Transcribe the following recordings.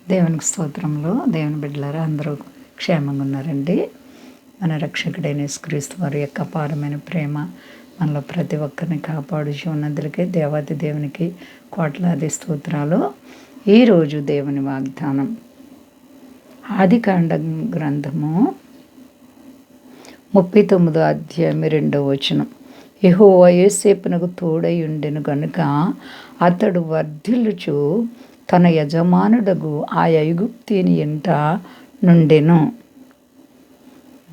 దేవునికి స్తోత్రంలో దేవుని బిడ్డలారా అందరూ క్షేమంగా ఉన్నారండి. మన రక్షకుడైన యేసుక్రీస్తు వారి యొక్క అపారమైన ప్రేమ మనలో ప్రతి ఒక్కరిని కాపాడుచు ఉన్నందుకే దేవాది దేవునికి కోట్లాది స్తోత్రాలు. ఈరోజు దేవుని వాగ్దానం ఆదికాండ గ్రంథము 39వ అధ్యాయం 2వ వచనం. యెహోవా యోసేపునకు తోడై ఉండెను గనుక అతడు వర్ధిల్లుచు తన యజమానుడగు ఆ ఐగుప్తీని ఎంట నుండెను.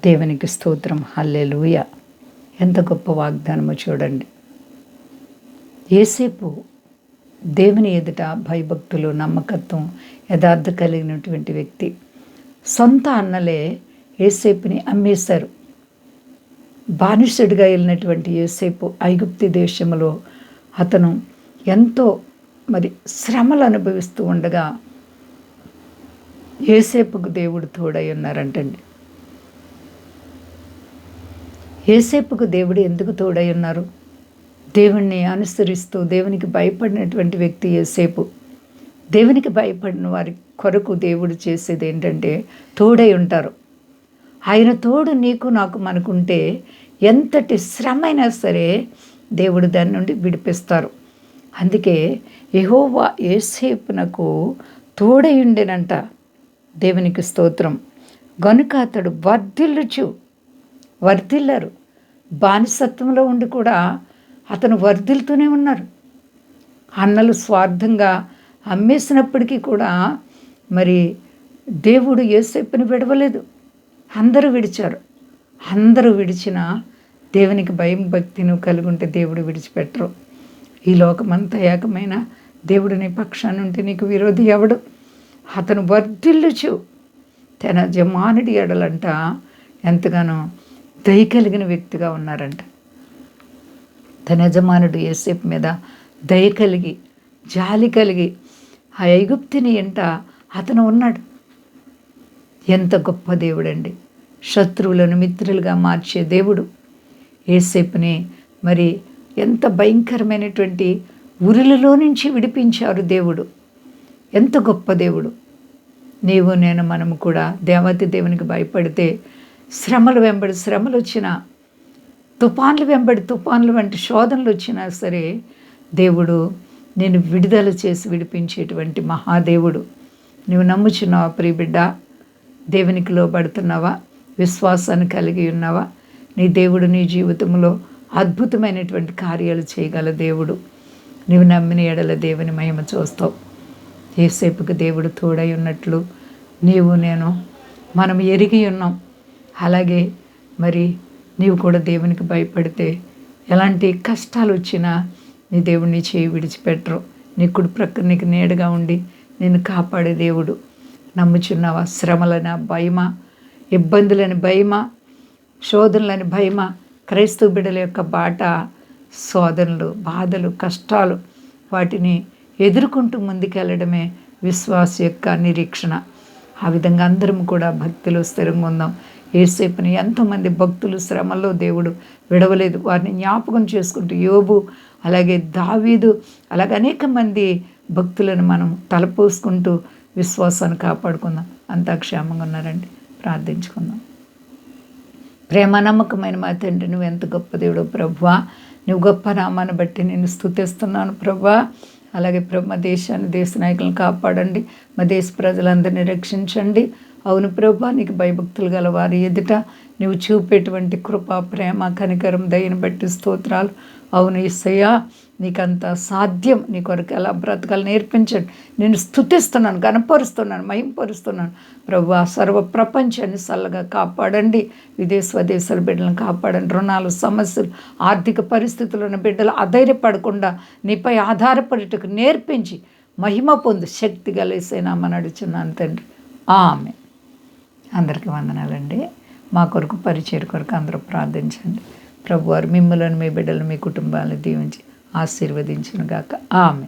దేవునికి స్తోత్రం. హల్లెలూయా. ఎంత గొప్ప వాగ్దానమో చూడండి. యోసేపు దేవుని ఎదుట భయభక్తులు, నమ్మకత్వం, యథార్థ కలిగినటువంటి వ్యక్తి. సొంత అన్నలే యోసేపుని అమ్మేశారు. బానిసుడిగా వెళ్ళినటువంటి యోసేపు ఐగుప్తు దేశంలో అతను ఎంతో శ్రమలు అనుభవిస్తూ ఉండగా యోసేపుకు దేవుడు తోడై ఉన్నారంటండి. యోసేపుకు దేవుడు ఎందుకు తోడై ఉన్నారు? దేవుణ్ణి అనుసరిస్తూ దేవునికి భయపడినటువంటి వ్యక్తి యోసేపు. దేవునికి భయపడిన వారి కొరకు దేవుడు చేసేది ఏంటంటే తోడై ఉంటారు. ఆయన తోడు నీకు నాకు మనకుంటే ఎంతటి శ్రమ అయినా సరే దేవుడు దాని నుండి విడిపిస్తారు. అందుకే యెహోవా యోసేపునకు తోడై ఉండెనంట. దేవునికి స్తోత్రం. గనుక అతడు వర్ధిల్లరు. బానిసత్వంలో ఉండి కూడా అతను వర్ధిల్తూనే ఉన్నారు. అన్నలు స్వార్థంగా అమ్మేసినప్పటికీ కూడా దేవుడు యోసేపుని విడవలేదు. అందరూ విడిచారు. అందరూ విడిచిన దేవునికి భయం భక్తిని కలిగి ఉంటే దేవుడు విడిచిపెట్టరు. ఈ లోకమంతా ఏకమైన దేవుడు నీ పక్షాన్ని ఉంటే నీకు విరోధి ఎవడు? అతను వర్ధిల్లుచు తన యజమానుడి ఎడలంట ఎంతగానో దయ కలిగిన వ్యక్తిగా ఉన్నారంట. తన యజమానుడు యోసేపు మీద దయ కలిగి, జాలి కలిగి ఆ ఐగుప్తుని ఎంట అతను ఉన్నాడు. ఎంత గొప్ప దేవుడండి. శత్రువులను మిత్రులుగా మార్చే దేవుడు. యోసేపుని ఎంత భయంకరమైనటువంటి ఉరులలో నుంచి విడిపించారు దేవుడు. ఎంత గొప్ప దేవుడు. నీవు నేను మనము కూడా దేవాతి దేవునికి భయపడితే శ్రమలు వెంబడి శ్రమలు వచ్చినా, తుఫాన్లు వెంబడి తుఫాన్లు వంటి శోధనలు వచ్చినా సరే దేవుడు నేను విడుదల చేసి విడిపించేటువంటి మహాదేవుడు. నువ్వు నమ్ముచున్నావా ప్రియబిడ్డ? దేవునికి లోబడుతున్నావా? విశ్వాసాన్ని కలిగి ఉన్నావా? నీ దేవుడు నీ జీవితంలో అద్భుతమైనటువంటి కార్యాలు చేయగల దేవుడు. నీవు నమ్మిన ఎడల దేవుని మహిమ చూస్తావు. యోసేపుకు దేవుడు తోడై ఉన్నట్లు నీవు నేను మనం ఎరిగి ఉన్నాం. అలాగే నీవు కూడా దేవునికి భయపడితే ఎలాంటి కష్టాలు వచ్చినా నీ దేవుడిని చేయి విడిచిపెట్టరు. నీ కుడి ప్రక్క నీకు నీడగా ఉండి నేను కాపాడే దేవుడు. నమ్ముచున్నావా? శ్రమలని భయమా, ఇబ్బందులని భయమా, శోధనలని భయమా? క్రైస్తవ బిడ్డల యొక్క బాట శోధనలు, బాధలు, కష్టాలు, వాటిని ఎదుర్కొంటూ ముందుకెళ్ళడమే విశ్వాస యొక్క నిరీక్షణ. ఆ విధంగా అందరం కూడా భక్తిలో స్థిరంగా ఉందాం. యోసేపుని ఎంతోమంది భక్తులు శ్రమల్లో దేవుడు విడవలేదు. వారిని జ్ఞాపకం చేసుకుంటూ యోబు, అలాగే దావీదు, అలాగే అనేక మంది భక్తులను మనం తలపోసుకుంటూ విశ్వాసాన్ని కాపాడుకుందాం. అంతా క్షేమంగా ఉన్నారండి. ప్రార్థించుకుందాం. ప్రేమ నమ్మకమైన మా తండ్రి, నువ్వు ఎంత గొప్ప దేవుడో ప్రభువా. నువ్వు గొప్ప నామాన్ని బట్టి నేను స్తుతిస్తున్నాను ప్రభువా. అలాగే ప్రభు, మా దేశాన్ని, దేశ నాయకులను కాపాడండి. మా దేశ ప్రజలందరినీ రక్షించండి. అవును ప్రభా, నీకు భయభక్తులు గల వారి ఎదుట నువ్వు చూపేటువంటి కృప, ప్రేమ, కనికరం, దయని బట్టి స్తోత్రాలు. అవును యేసయ్యా, నీకంత సాధ్యం. నీ కొరకు ఎలా బ్రతకాలు నేర్పించండి. నేను స్తుతిస్తున్నాను, గణపరుస్తున్నాను, మహింపరుస్తున్నాను ప్రభువా. సర్వ ప్రపంచాన్ని చల్లగా కాపాడండి. స్వదేశాల బిడ్డలను కాపాడండి. రుణాలు, సమస్యలు, ఆర్థిక పరిస్థితులను బిడ్డలు అధైర్యపడకుండా నీపై ఆధారపడేటకు నేర్పించి మహిమ పొందు శక్తి కలిసేనామని అడుగుచున్నాను తండ్రి. ఆమె. అందరికీ వందనాలండి. మా కొరకు పరిచయ కొరకు అందరూ ప్రార్థించండి. ప్రభువారు మిమ్మల్ని, మీ బిడ్డలను, మీ కుటుంబాలను దీవించి ఆశీర్వదించును గాక. ఆమె.